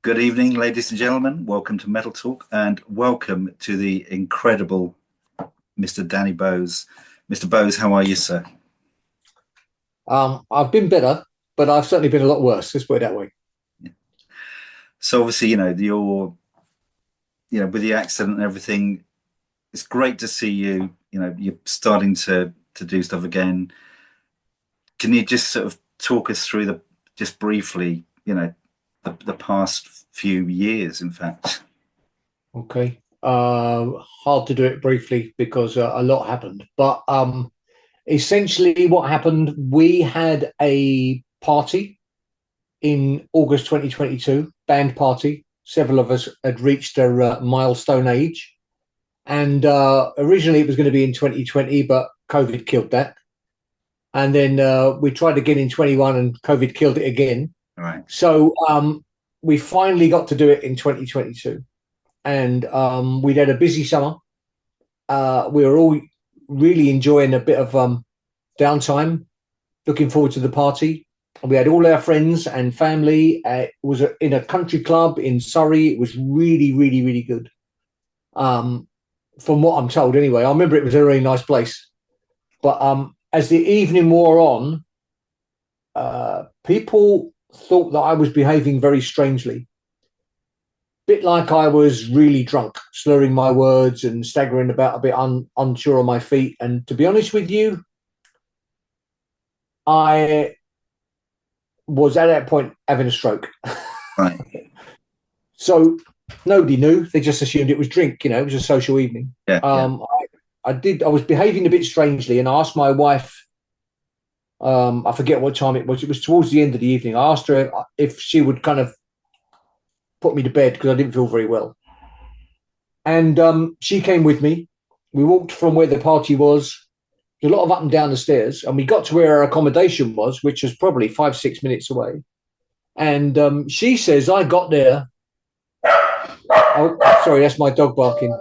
Good evening, ladies and gentlemen. Welcome to Metal Talk, and welcome to the incredible Mr. Danny Bowes. Mr. Bowes, how are you, sir? I've been better, but I've certainly been a lot worse. Let's put it that way. Yeah. So obviously, with the accident and everything, it's great to see you. You're starting to do stuff again. Can you just sort of talk us through just briefly, the past few years, in fact? Okay. Hard to do it briefly because a lot happened. But essentially what happened, we had a party in August 2022, band party. Several of us had reached a milestone age. And originally it was going to be in 2020, but COVID killed that. And then we tried again in 21 and COVID killed it again. All right. So we finally got to do it in 2022. And we'd had a busy summer. We were all really enjoying a bit of downtime, looking forward to the party. And we had all our friends and family. It was in a country club in Surrey. It was really, really, really good. From what I'm told anyway. I remember it was a really nice place. But as the evening wore on, people thought that I was behaving very strangely. Bit like I was really drunk, slurring my words and staggering about a bit unsure on my feet. And to be honest with you, I was at that point having a stroke. Right. So nobody knew. They just assumed it was drink. It was a social evening. Yeah. I was behaving a bit strangely, and I asked my wife. I forget what time it was. It was towards the end of the evening. I asked her if she would kind of put me to bed because I didn't feel very well. And she came with me. We walked from where the party was. There was a lot of up and down the stairs. And we got to where our accommodation was, which was probably 5-6 minutes away. And she says, I got there. Oh, sorry, that's my dog barking.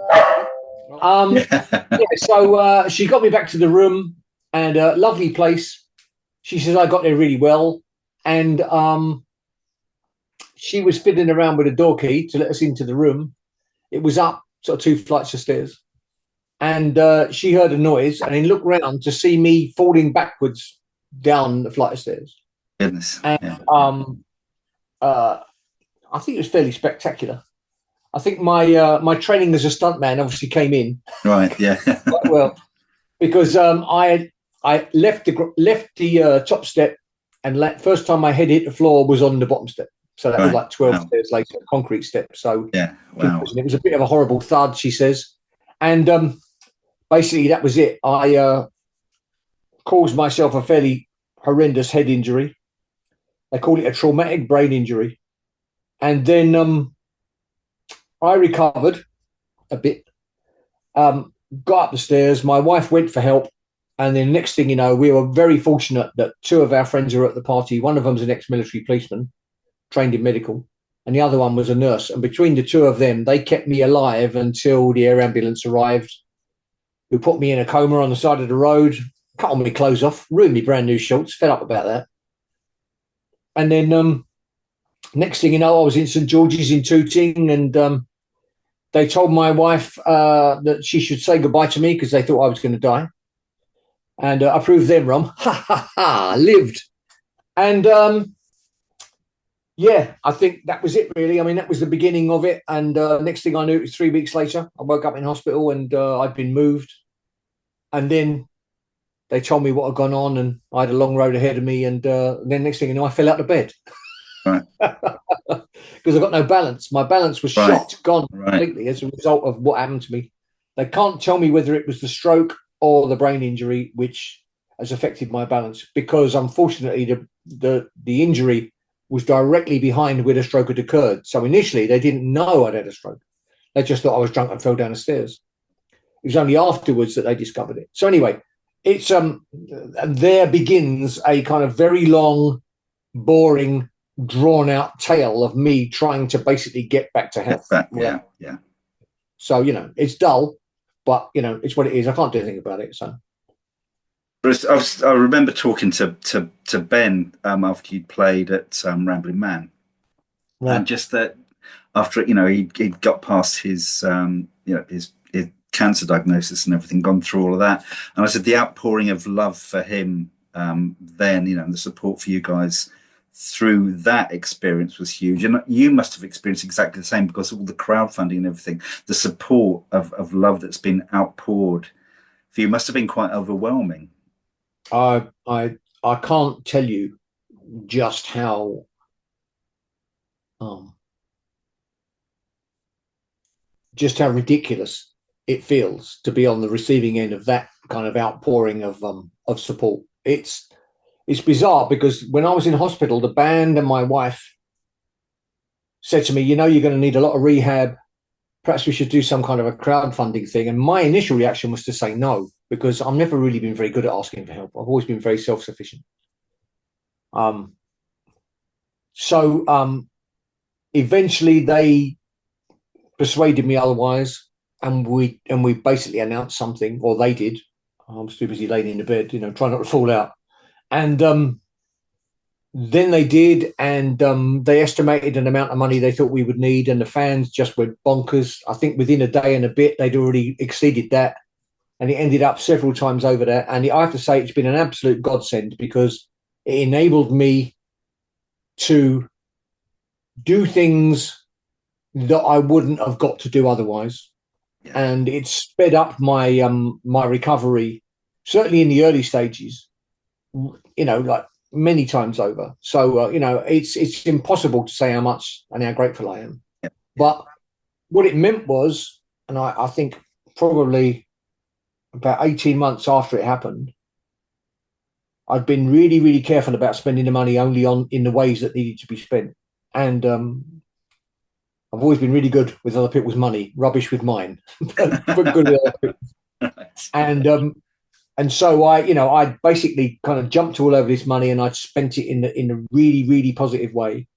So she got me back to the room, and a lovely place. She says, I got there really well. And she was fiddling around with a door key to let us into the room. It was up sort of 2 flights of stairs. And she heard a noise and then looked round to see me falling backwards down the flight of stairs. Goodness. And I think it was fairly spectacular. I think my training as a stuntman obviously came in. Right, yeah. Quite well, because I left the top step, and first time my head hit the floor was on the bottom step. So that was like 12 stairs later, concrete step. So yeah, wow. It was a bit of a horrible thud, she says. And basically that was it. I caused myself a fairly horrendous head injury. They call it a traumatic brain injury. And then I recovered a bit, got up the stairs. My wife went for help. And then next thing you know, we were very fortunate that 2 of our friends were at the party. One of them's an ex-military policeman, trained in medical, and the other one was a nurse. And between the 2 of them, they kept me alive until the air ambulance arrived, who put me in a coma on the side of the road, cut all my clothes off, ruined me brand new shorts, fed up about that. And then next thing you know, I was in St. George's in Tooting, and they told my wife that she should say goodbye to me because they thought I was going to die. And I proved them wrong. Ha, ha, ha, lived. And yeah, I think that was it, really. I mean, that was the beginning of it. And next thing I knew, it was 3 weeks later. I woke up in hospital and I'd been moved. And then they told me what had gone on, and I had a long road ahead of me. And then next thing you know, I fell out of bed. Right. Because I got no balance. My balance was shot, gone completely as a result of what happened to me. They can't tell me whether it was the stroke or the brain injury which has affected my balance, because unfortunately the injury was directly behind where the stroke had occurred. So initially they didn't know I'd had a stroke. They just thought I was drunk and fell down the stairs. It was only afterwards that they discovered it. So anyway, it's there begins a kind of very long, boring, drawn out tale of me trying to basically get back to health. Yeah. So, it's dull, but it's what it is. I can't do anything about it. So I remember talking to Ben after you'd played at Rambling Man, and just that after he got past his his cancer diagnosis and everything, gone through all of that. And I said the outpouring of love for him then, and the support for you guys through that experience was huge. And you must have experienced exactly the same, because of all the crowdfunding and everything, the support of love that's been outpoured for you must have been quite overwhelming. I can't tell you just how ridiculous it feels to be on the receiving end of that kind of outpouring of support. It's bizarre, because when I was in hospital, the band and my wife said to me, you're going to need a lot of rehab. Perhaps we should do some kind of a crowdfunding thing. And my initial reaction was to say no, because I've never really been very good at asking for help. I've always been very self-sufficient. So eventually they persuaded me otherwise, and we basically announced something, or they did. I'm too busy laying in the bed, trying not to fall out. And then they did, and they estimated an amount of money they thought we would need, and the fans just went bonkers. I think within a day and a bit, they'd already exceeded that, and it ended up several times over that. And I have to say, it's been an absolute godsend, because it enabled me to do things that I wouldn't have got to do otherwise. Yeah. And it sped up my my recovery, certainly in the early stages, like many times over. So, it's impossible to say how much and how grateful I am. Yeah. But what it meant was, and I think probably about 18 months after it happened, I'd been really, really careful about spending the money only in the ways that needed to be spent. And I've always been really good with other people's money, rubbish with mine, but good with other people's. And so I basically kind of jumped all over this money, and I'd spent it in a really, really positive way.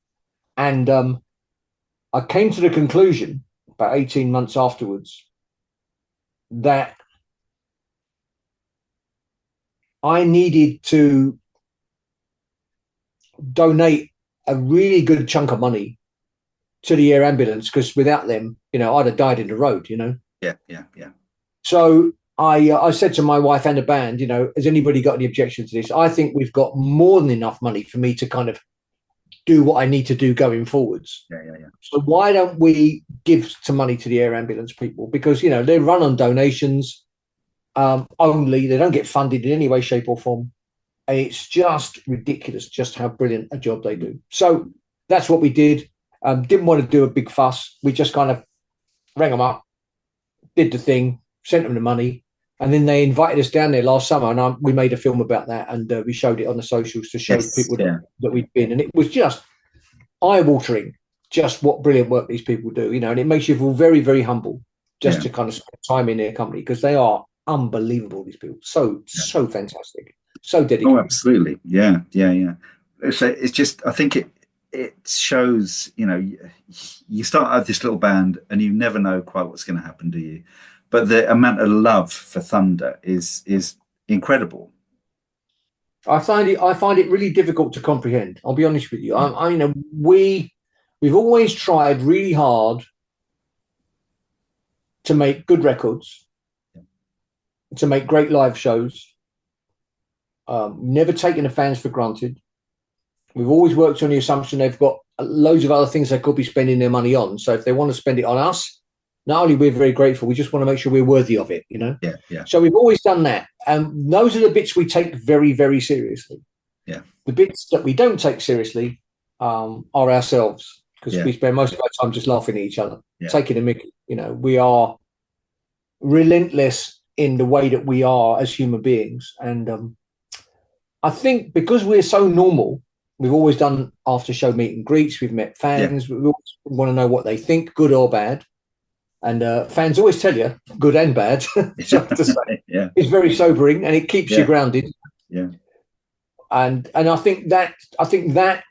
And I came to the conclusion about 18 months afterwards that I needed to donate a really good chunk of money to the air ambulance, because without them, I'd have died in the road, Yeah. So I said to my wife and the band, has anybody got any objection to this? I think we've got more than enough money for me to kind of do what I need to do going forwards. Yeah. So why don't we give some money to the air ambulance people? Because, they run on donations only. They don't get funded in any way, shape or form. And it's just ridiculous just how brilliant a job they do. So that's what we did. Didn't want to do a big fuss. We just kind of rang them up, did the thing, sent them the money, and then they invited us down there last summer, and we made a film about that, and we showed it on the socials to show people that we'd been. And it was just eye-watering, just what brilliant work these people do, and it makes you feel very, very humble just to kind of spend time in their company, because they are unbelievable, these people. So fantastic, so dedicated. Oh, absolutely. Yeah. So it's just, I think it shows, you start out this little band and you never know quite what's going to happen, do you? But the amount of love for Thunder is incredible. I find it really difficult to comprehend. I'll be honest with you. We've always tried really hard to make good records, to make great live shows. Never taken the fans for granted. We've always worked on the assumption they've got loads of other things they could be spending their money on. So if they want to spend it on us, not only we're very grateful, we just want to make sure we're worthy of it, Yeah. So we've always done that. And those are the bits we take very, very seriously. Yeah. The bits that we don't take seriously are ourselves, because we spend most of our time just laughing at each other, taking a mickey. We are relentless in the way that we are as human beings. And I think because we're so normal, we've always done after-show meet and greets. We've met fans. We always want to know what they think, good or bad. And fans always tell you, good and bad. So to say. It's very sobering, and it keeps you grounded. Yeah. And I think that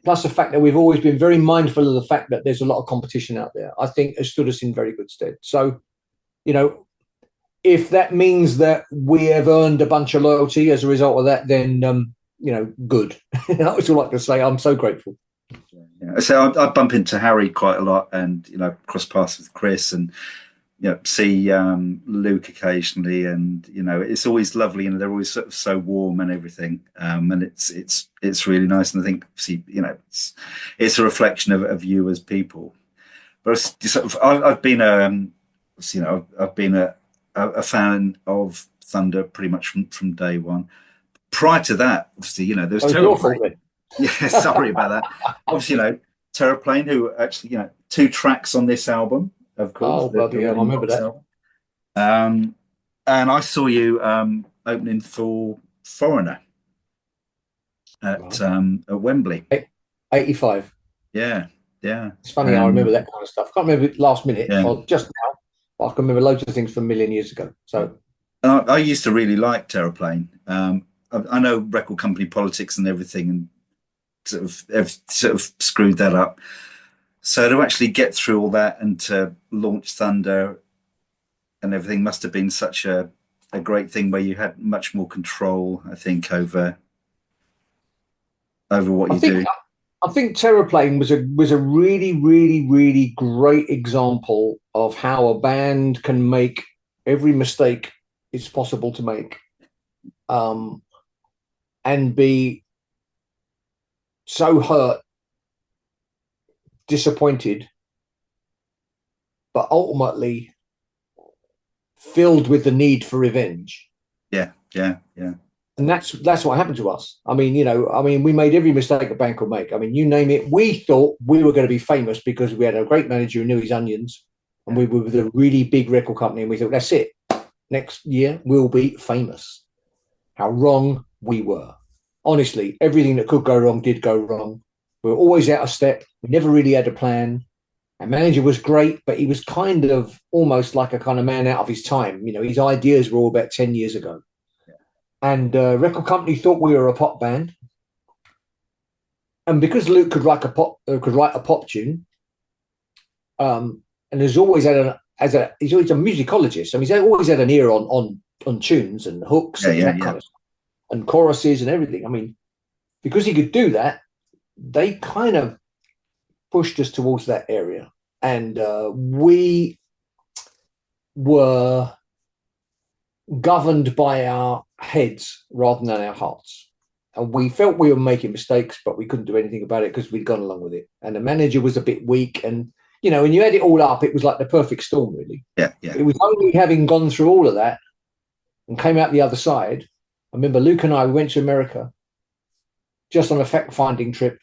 plus the fact that we've always been very mindful of the fact that there's a lot of competition out there, I think has stood us in very good stead. So, if that means that we have earned a bunch of loyalty as a result of that, then good. That's all I can say. I'm so grateful. Yeah. So I bump into Harry quite a lot, and cross paths with Chris, and see Luke occasionally, and it's always lovely, and they're always sort of so warm and everything, and it's really nice, and I think obviously it's a reflection of you as people. But I've been I've been a fan of Thunder pretty much from day one. Prior to that, obviously, there was Terraplane. Yeah, sorry about that. Obviously, Terraplane, who actually, two tracks on this album, of course. Oh, bloody hell, I remember that. And I saw you opening for Foreigner at Wembley. 85. Yeah. It's funny, I remember that kind of stuff. Can't remember it last minute or just now, but I can remember loads of things from a million years ago. So I used to really like Terraplane. I know record company politics and everything, and sort of screwed that up. So to actually get through all that and to launch Thunder and everything must have been such a great thing, where you had much more control, I think, over what you do. I think Terraplane was a really, really, really great example of how a band can make every mistake it's possible to make, and be so hurt, disappointed, but ultimately filled with the need for revenge. Yeah. And that's what happened to us. I mean, we made every mistake a band could make. I mean, you name it. We thought we were going to be famous because we had a great manager who knew his onions, and we were with a really big record company, and we thought, that's it. Next year, we'll be famous. How wrong we were. Honestly, everything that could go wrong did go wrong. We were always out of step. We never really had a plan. Our manager was great, but he was kind of almost like a kind of man out of his time. His ideas were all about 10 years ago. And record company thought we were a pop band, and because Luke could write a pop tune, and he's always a musicologist. I mean, he's always had an ear on tunes and hooks and that kind of stuff, and choruses and everything. I mean, because he could do that, they kind of pushed us towards that area, and we were governed by our heads rather than our hearts. And we felt we were making mistakes, but we couldn't do anything about it because we'd gone along with it. And the manager was a bit weak. And, when you add it all up, it was like the perfect storm, really. Yeah. It was only having gone through all of that and came out the other side. I remember Luke and I went to America just on a fact-finding trip.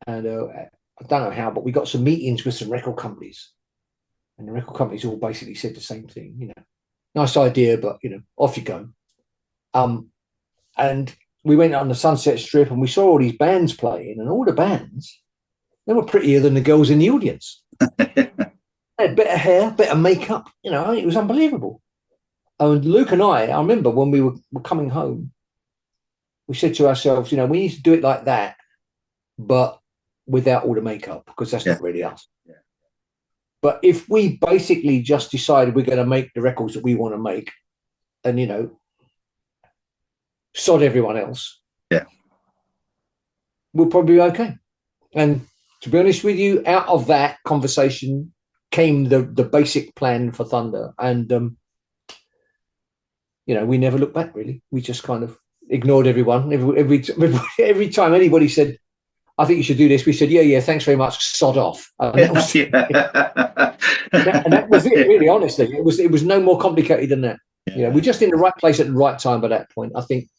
And I don't know how, but we got some meetings with some record companies. And the record companies all basically said the same thing, nice idea, but off you go. And we went on the Sunset Strip and we saw all these bands playing, and all the bands, they were prettier than the girls in the audience. They had better hair, better makeup. It was unbelievable. And Luke and I remember when we were coming home, we said to ourselves, we need to do it like that, but without all the makeup, because that's not really us. But if we basically just decided we're going to make the records that we want to make, and sod everyone else, we'll probably be okay. And to be honest with you, out of that conversation came the basic plan for Thunder, and we never looked back, really. We just kind of ignored everyone. Every time anybody said, I think you should do this, we said, yeah, thanks very much, sod off. And that was, and that was it, really, honestly. It was no more complicated than that. We're just in the right place at the right time by that point. I think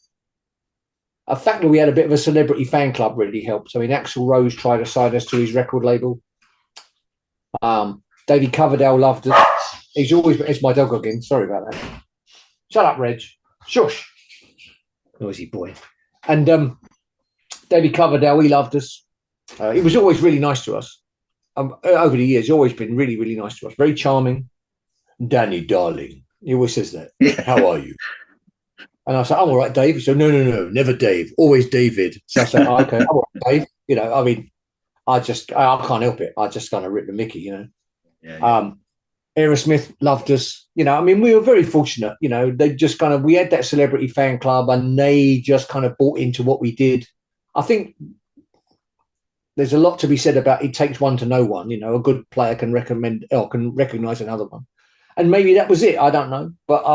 the fact that we had a bit of a celebrity fan club really helped. I mean, Axl Rose tried to sign us to his record label. David Coverdale loved us. It's my dog again. Sorry about that. Shut up, Reg. Shush. Noisy boy. And David Coverdale, he loved us. He was always really nice to us. Over the years, he's always been really, really nice to us. Very charming. Danny, darling. He always says that. How are you? And I said, I'm all right, Dave. He said, no, never Dave. Always David. So I said, okay, I'm all right, Dave. I mean, I can't help it. I just kind of rip the Mickey, Aerosmith loved us. I mean, we were very fortunate. They just we had that celebrity fan club, and they just kind of bought into what we did. I think there's a lot to be said about it takes one to know one. You know, a good player can recommend or can recognise another one, and maybe that was it. I don't know, but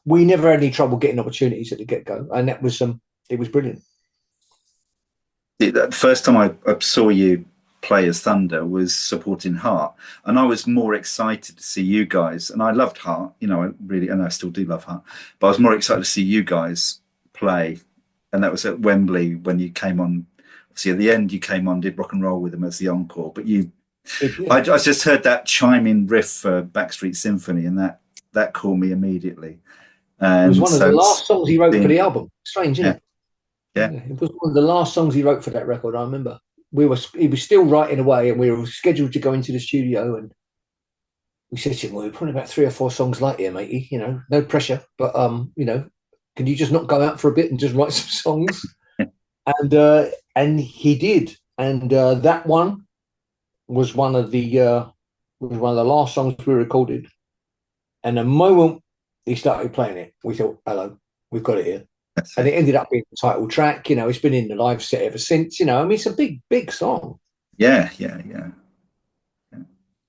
we never had any trouble getting opportunities at the get go, and that was it was brilliant. The first time I saw you play as Thunder was supporting Heart, and I was more excited to see you guys. And I loved Heart, you know, and I still do love Heart, but I was more excited to see you guys play. And that was at Wembley when you came on. Obviously, at the end, you came on, did Rock and Roll with them as the encore. But I just heard that chiming riff for Backstreet Symphony, and that caught me immediately. And it was one of the last songs he wrote for the album. Strange, isn't it? Yeah. It was one of the last songs he wrote for that record. I remember he was still writing away, and we were scheduled to go into the studio. And we said to him, "Well, we're probably about 3 or 4 songs late here, matey. You know, no pressure, but you know, can you just not go out for a bit and just write some songs?" And he did, and that one was one of the last songs we recorded. And the moment he started playing it, we thought, "Hello, we've got it here." And it ended up being the title track. You know, it's been in the live set ever since. You know, I mean, it's a big song. Yeah,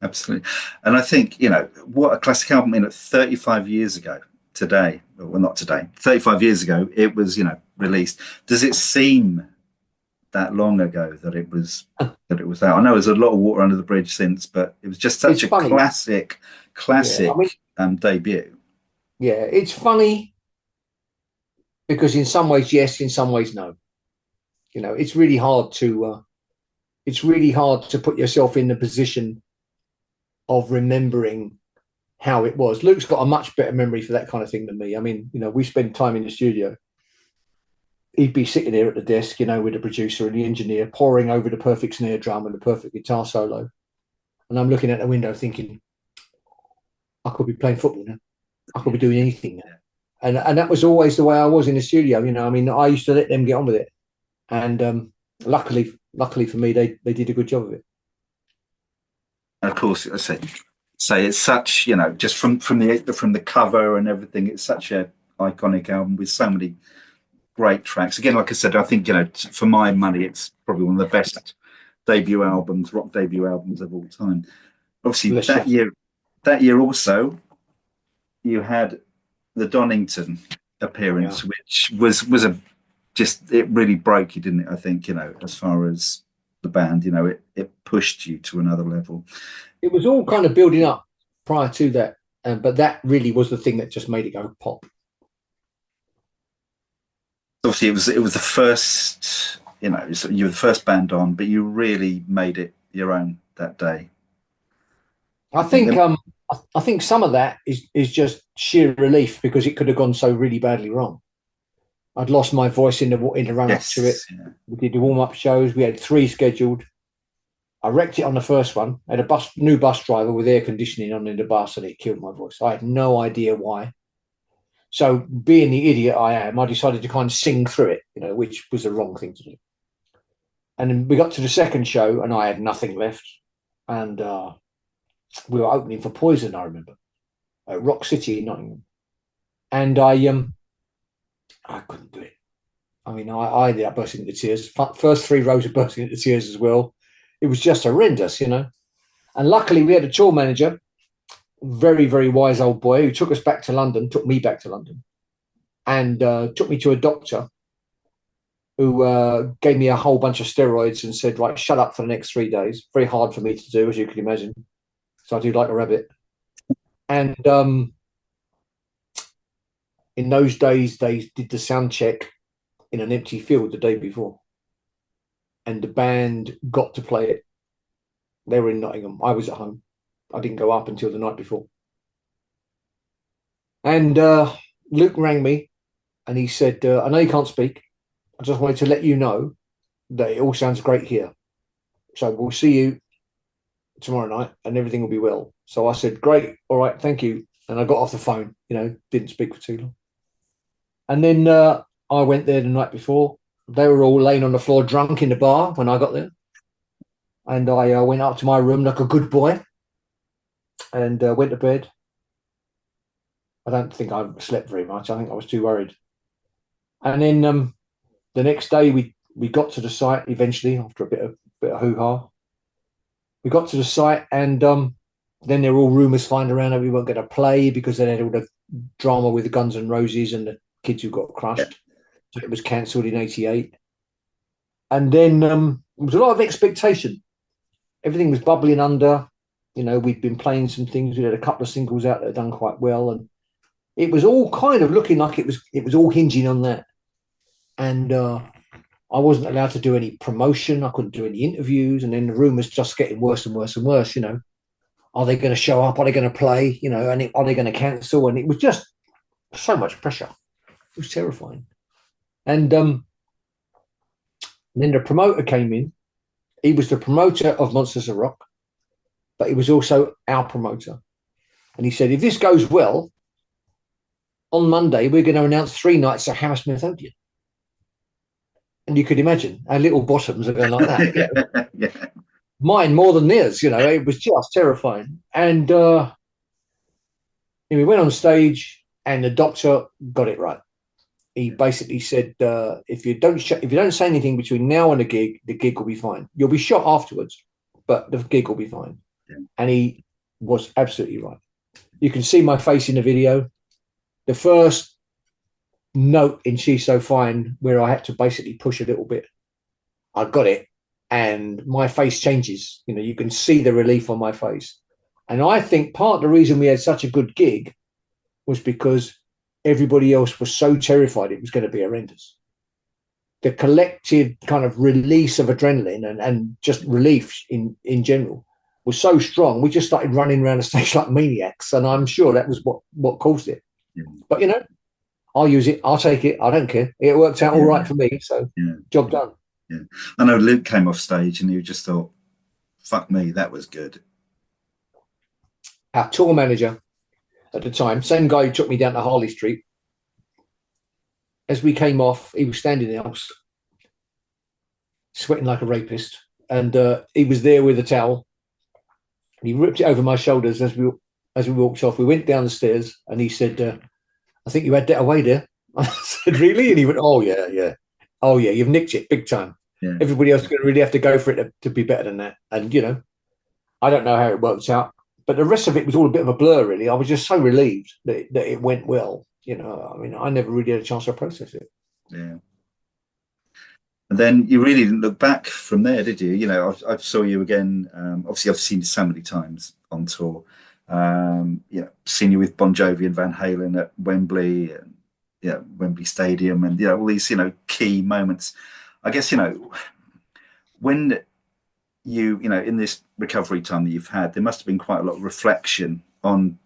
absolutely. And I think, you know, what a classic album. In 35 years ago today, well, not today, 35 years ago, it was, you know, released. Does it seem that long ago that it was out? I know there's a lot of water under the bridge since, but it was just such a classic debut. Yeah, it's funny because in some ways yes, in some ways no. You know, it's really hard to put yourself in the position of remembering how it was. Luke's got a much better memory for that kind of thing than me. I mean, you know, we spend time in the studio. He'd be sitting there at the desk, you know, with the producer and the engineer, poring over the perfect snare drum and the perfect guitar solo. And I'm looking at the window thinking, I could be playing football now. I could be doing anything now. And that was always the way I was in the studio. You know, I mean, I used to let them get on with it. And luckily for me, they did a good job of it. And of course, I say it's such, you know, just from the cover and everything, it's such a iconic album with so many great tracks. Again, like I said, I think, you know, for my money, it's probably one of the best rock debut albums of all time. Obviously, that year also, you had the Donington appearance, which was it really broke you, didn't it? I think, you know, as far as the band, you know, it pushed you to another level. It was all kind of building up prior to that, but that really was the thing that just made it go pop. Obviously, it was the first, you know, you were the first band on, but you really made it your own that day. I think some of that is just sheer relief because it could have gone so really badly wrong. I'd lost my voice in the run up to it. Yeah. We did the warm up shows. We had 3 scheduled. I wrecked it on the first one. I had a new bus driver with air conditioning on in the bus, and it killed my voice. I had no idea why. So, being the idiot I am, I decided to kind of sing through it, you know, which was the wrong thing to do. And then we got to the second show, and I had nothing left. And we were opening for Poison, I remember, at Rock City in Nottingham. And I couldn't do it. I mean, I ended up bursting into tears. First 3 rows of bursting into tears as well. It was just horrendous, you know. And luckily, we had a tour manager, very, very wise old boy, who took me back to London, and took me to a doctor who gave me a whole bunch of steroids and said, right, shut up for the next 3 days. Very hard for me to do, as you can imagine. So I do like a rabbit. And in those days, they did the sound check in an empty field the day before. And the band got to play it. They were in Nottingham. I was at home. I didn't go up until the night before. And Luke rang me and he said, I know you can't speak. I just wanted to let you know that it all sounds great here. So we'll see you tomorrow night and everything will be well. So I said, great. All right. Thank you. And I got off the phone, you know, didn't speak for too long. And then I went there the night before. They were all laying on the floor drunk in the bar when I got there. And I went up to my room like a good boy and went to bed. I don't think I slept very much. I think I was too worried. And then the next day we got to the site eventually after a bit of bit of hoo-ha. We got to the site, and then there were all rumours flying around that we weren't going to play because they had all the drama with the Guns N' Roses and the kids who got crushed. So it was cancelled in '88. And then there was a lot of expectation. Everything was bubbling under. You know, we'd been playing some things. We had a couple of singles out that had done quite well, and it was all kind of looking like it was all hinging on that. And I wasn't allowed to do any promotion. I couldn't do any interviews. And then the rumours just getting worse and worse and worse. You know, are they going to show up? Are they going to play? You know, and are they going to cancel? And it was just so much pressure. It was terrifying. And then the promoter came in. He was the promoter of Monsters of Rock, but he was also our promoter. And he said, if this goes well, on Monday, we're going to announce 3 nights at Hammersmith Odeon. And you could imagine our little bottoms are going like that. You know? Yeah. Mine more than theirs, you know. It was just terrifying. And we went on stage, and the doctor got it right. He basically said, if you don't say anything between now and the gig will be fine. You'll be shot afterwards, but the gig will be fine. Yeah. And he was absolutely right. You can see my face in the video. The first note in She's So Fine, where I had to basically push a little bit, I got it, and my face changes. You know, you can see the relief on my face. And I think part of the reason we had such a good gig was because everybody else was so terrified it was going to be horrendous. The collective kind of release of adrenaline and just relief in general was so strong. We just started running around the stage like maniacs, and I'm sure that was what caused it. Yeah. But, you know, I'll use it. I'll take it. I don't care. It worked out all right for me. So job done. Yeah. I know Luke came off stage and you just thought, fuck me, that was good. Our tour manager at the time, same guy who took me down to Harley Street, as we came off, he was standing there, sweating like a rapist. And he was there with a towel. And he ripped it over my shoulders as we walked off. We went down the stairs and he said, I think you had that away there. I said, really? And he went, oh, yeah. Oh, yeah, you've nicked it big time. Yeah. Everybody else is going to really have to go for it to be better than that. And, you know, I don't know how it worked out. But the rest of it was all a bit of a blur, really. I was just so relieved that it went well. You know, I mean, I never really had a chance to process it. Yeah. And then you really didn't look back from there, did you? You know, I saw you again. Obviously, I've seen you so many times on tour. Seen you with Bon Jovi and Van Halen at Wembley, and Wembley Stadium, and all these key moments. I guess when you in this recovery time that you've had, there must have been quite a lot of reflection on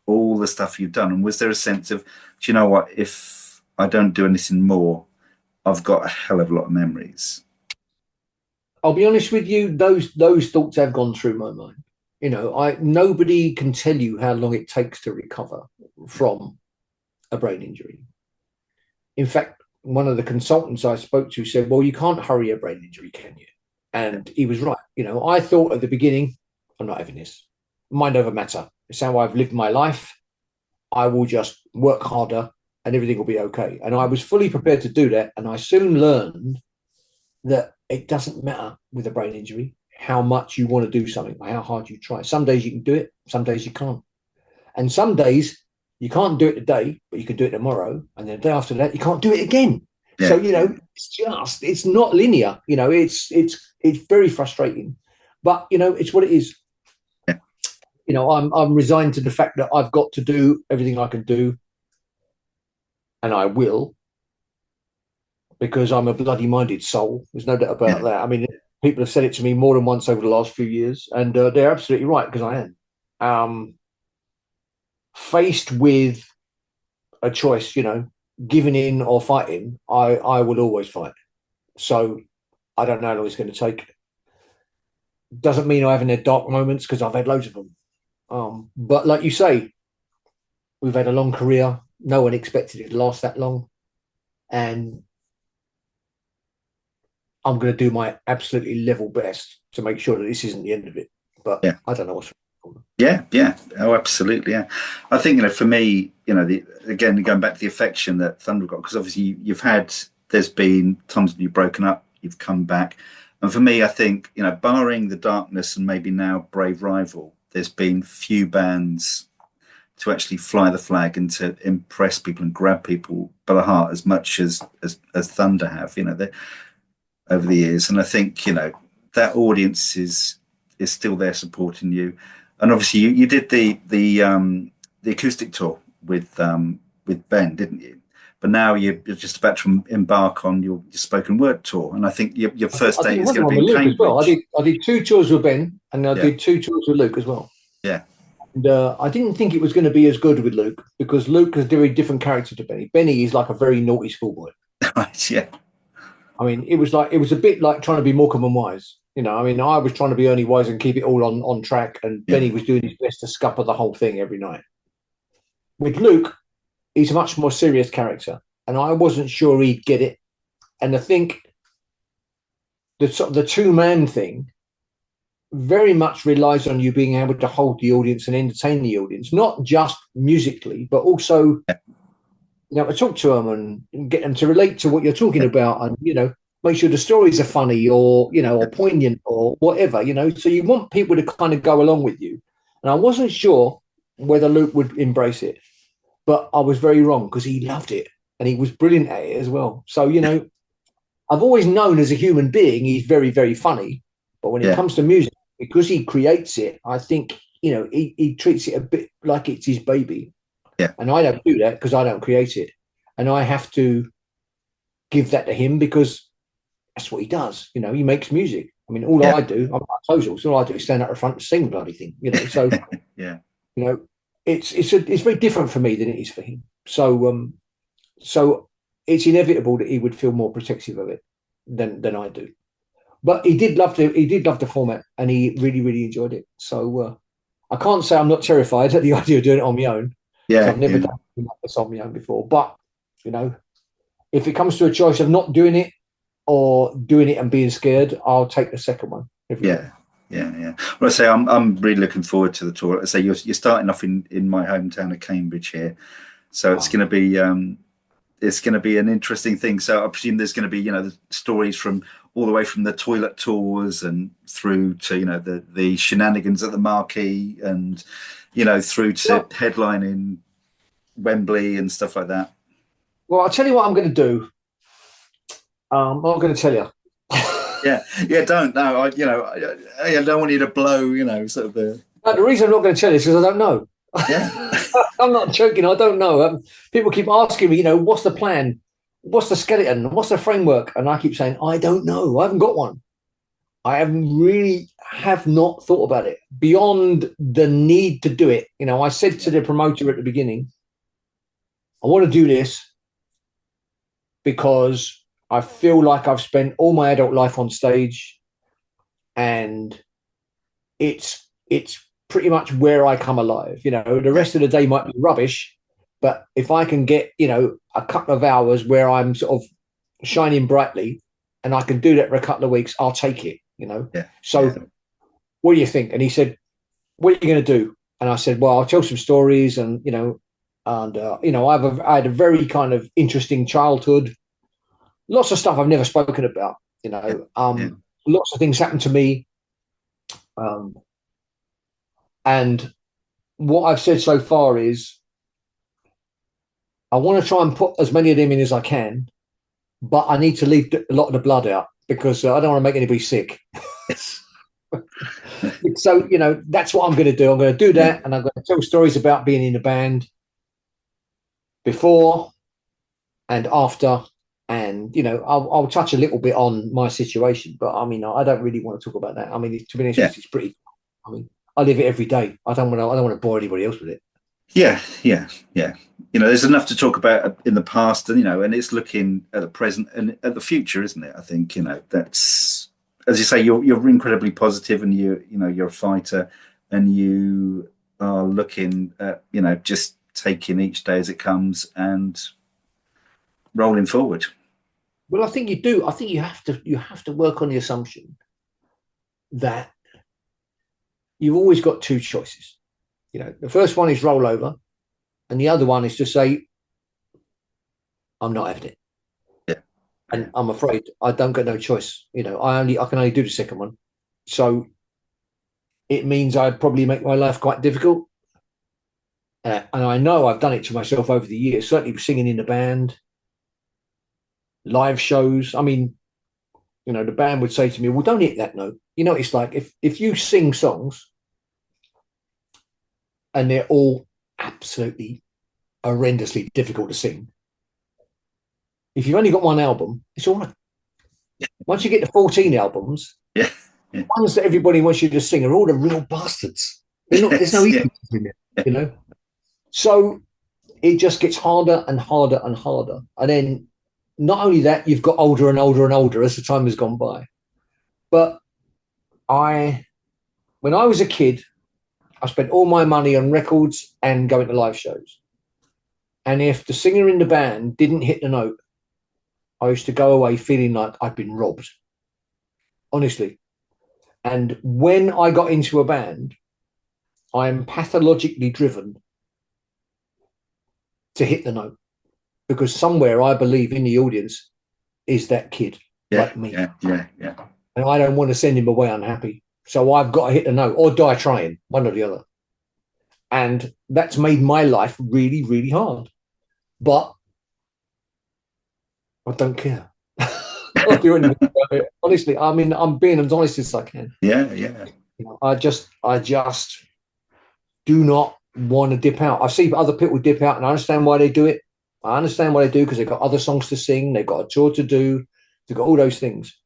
all the stuff you've done. And was there a sense of, do you know what, if I don't do anything more, I've got a hell of a lot of memories? I'll be honest with you, those thoughts have gone through my mind. Nobody can tell you how long it takes to recover from a brain injury. In fact, one of the consultants I spoke to said, well, you can't hurry a brain injury, can you? And he was right. I thought at the beginning, I'm not having this. Mind over matter. It's how I've lived my life. I will just work harder and everything will be okay. And I was fully prepared to do that. And I soon learned that it doesn't matter with a brain injury how much you want to do something, or how hard you try. Some days you can do it, some days you can't. And some days you can't do it today, but you can do it tomorrow. And then the day after that, you can't do it again. Yeah. So, it's not linear. It's very frustrating, but it's what it is. Yeah. I'm resigned to the fact that I've got to do everything I can do, and I will, because I'm a bloody minded soul. There's no doubt about that. I mean, people have said it to me more than once over the last few years, and they're absolutely right, because I am. Faced with a choice, giving in or fighting, I will always fight. So I don't know how long it's going to take. Doesn't mean I haven't had dark moments, because I've had loads of them. But like you say, we've had a long career. No one expected it to last that long. And I'm going to do my absolutely level best to make sure that this isn't the end of it. But I don't know what's. Yeah. Oh, absolutely. Yeah. I think, for me, again, going back to the affection that Thunder got, because obviously there's been times when you've broken up, you've come back. And for me, I think, barring The Darkness and maybe now Brave Rival, there's been few bands to actually fly the flag and to impress people and grab people by the heart as much as Thunder have, over the years. And I think, that audience is still there supporting you. And obviously you did the acoustic tour with Ben, didn't you? But now you're just about to embark on your spoken word tour, and I think your first date is going to be in Cambridge. As well. I did 2 tours with Ben, and I did 2 tours with Luke as well. Yeah. And I didn't think it was going to be as good with Luke, because Luke is a very different character to Benny. Benny is like a very naughty schoolboy. Right. Yeah. I mean, it was a bit like trying to be Morecambe and Wise. I mean, I was trying to be Ernie Wise and keep it all on track, and Benny was doing his best to scupper the whole thing every night. With Luke, he's a much more serious character, and I wasn't sure he'd get it. And I think the 2-man thing very much relies on you being able to hold the audience and entertain the audience, not just musically, but also, to talk to them and get them to relate to what you're talking about, and make sure the stories are funny or or poignant or whatever. So you want people to kind of go along with you. And I wasn't sure whether Luke would embrace it, but I was very wrong, because he loved it and he was brilliant at it as well. So I've always known as a human being he's very, very funny, but when it comes to music, because he creates it, I think he treats it a bit like it's his baby. Yeah. And I don't do that because I don't create it, and I have to give that to him because that's what he does. He makes music. I mean, all I do, I'm like closals. All I do is stand up in front and sing bloody thing. So yeah. It's very different for me than it is for him. So so it's inevitable that he would feel more protective of it than I do. But he did love the format, and he really, really enjoyed it. So I can't say I'm not terrified at the idea of doing it on my own. Yeah, I've never done this on my own before. But if it comes to a choice of not doing it or doing it and being scared, I'll take the second one. Yeah. Well, I say I'm really looking forward to the tour. I say you're starting off in my hometown of Cambridge here, so it's going to be an interesting thing. So I presume there's going to be the stories from all the way from the toilet tours and through to the shenanigans at the Marquee, and through to headlining Wembley and stuff like that. Well, I'll tell you what I'm going to do. I'm not going to tell you. Don't know. I don't want you to blow. Sort of the. No, the reason I'm not going to tell you is because I don't know. Yeah. I'm not joking. I don't know. People keep asking me, what's the plan? What's the skeleton? What's the framework? And I keep saying, I don't know. I haven't got one. I have not thought about it beyond the need to do it. I said to the promoter at the beginning, I want to do this because I feel like I've spent all my adult life on stage, and it's pretty much where I come alive. The rest of the day might be rubbish, but if I can get, a couple of hours where I'm sort of shining brightly, and I can do that for a couple of weeks, I'll take it, So what do you think? And he said, what are you going to do? And I said, well, I'll tell some stories, and, I had a very kind of interesting childhood. Lots of stuff I've never spoken about, Lots of things happened to me. And what I've said so far is I want to try and put as many of them in as I can, but I need to leave a lot of the blood out because I don't want to make anybody sick. So, that's what I'm going to do. I'm going to do that, and I'm going to tell stories about being in a band before and after. And, I'll touch a little bit on my situation, but I mean, I don't really want to talk about that. I mean, to be honest, it's pretty, I live it every day. I don't want to bore anybody else with it. Yeah. There's enough to talk about in the past, and and it's looking at the present and at the future, isn't it? I think that's, as you say, you're incredibly positive, and you're a fighter, and you are looking at just taking each day as it comes and rolling forward. Well, I think you do. I think you have to work on the assumption that you've always got 2 choices. The first one is roll over, and the other one is to say, I'm not having it. Yeah. and I'm afraid I don't get no choice. You know, I can only do the second one, so it means I'd probably make my life quite difficult. And I know I've done it to myself over the years. Certainly singing in the band, live shows. I mean, you know, the band would say to me, "Well, don't hit that note." You know, it's like if you sing songs and they're all absolutely horrendously difficult to sing. If you've only got one album, it's all right. Once you get to 14 albums, yeah. the ones that everybody wants you to sing are all the real bastards. They're not, there's no easy in it, you know? So it just gets harder and harder and harder. And then not only that, you've got older and older and older as the time has gone by. But when I was a kid, I spent all my money on records and going to live shows. And if the singer in the band didn't hit the note, I used to go away feeling like I'd been robbed, honestly. And when I got into a band, I'm pathologically driven to hit the note, because somewhere I believe in the audience is that kid like me. Yeah. And I don't want to send him away unhappy. So I've got to hit the note or die trying, one or the other. And that's made my life really, really hard. But I don't care. I'll do anything about it. Honestly, I mean, I'm being as honest as I can. Yeah. You know, I just do not want to dip out. I see other people dip out, and I understand why they do it. I understand why they do, because they've got other songs to sing, they've got a tour to do, they've got all those things.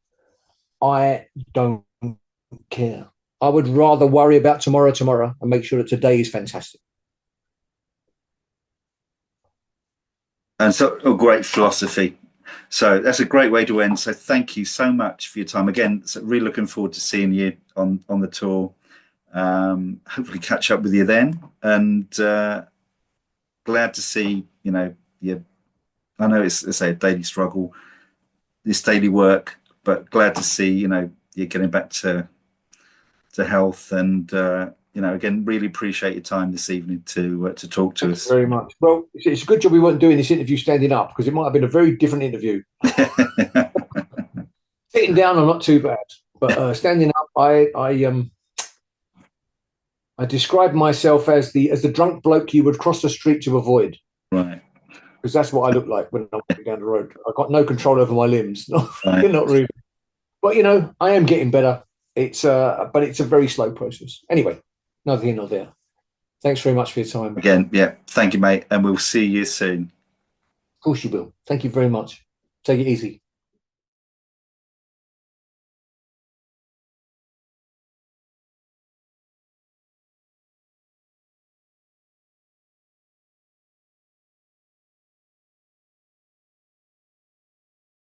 I don't care. I would rather worry about tomorrow and make sure that today is fantastic. And so a great philosophy. So that's a great way to end. So thank you so much for your time. Again, so really looking forward to seeing you on the tour. Hopefully catch up with you then. And glad to see, you know, I know it's a daily struggle, this daily work, but glad to see, you know, you're getting back to health. And you know, again, really appreciate your time this evening to talk to us. Very much. Well, it's a good job we weren't doing this interview standing up, because it might have been a very different interview. Sitting down, I'm not too bad, but standing up, I describe myself as the drunk bloke you would cross the street to avoid. Right. Because that's what I look like when I'm walking down the road. I've got no control over my limbs. Right. Not really. But, you know, I am getting better. But it's a very slow process. Anyway, neither here nor there. Thanks very much for your time. Again, yeah. Thank you, mate. And we'll see you soon. Of course you will. Thank you very much. Take it easy.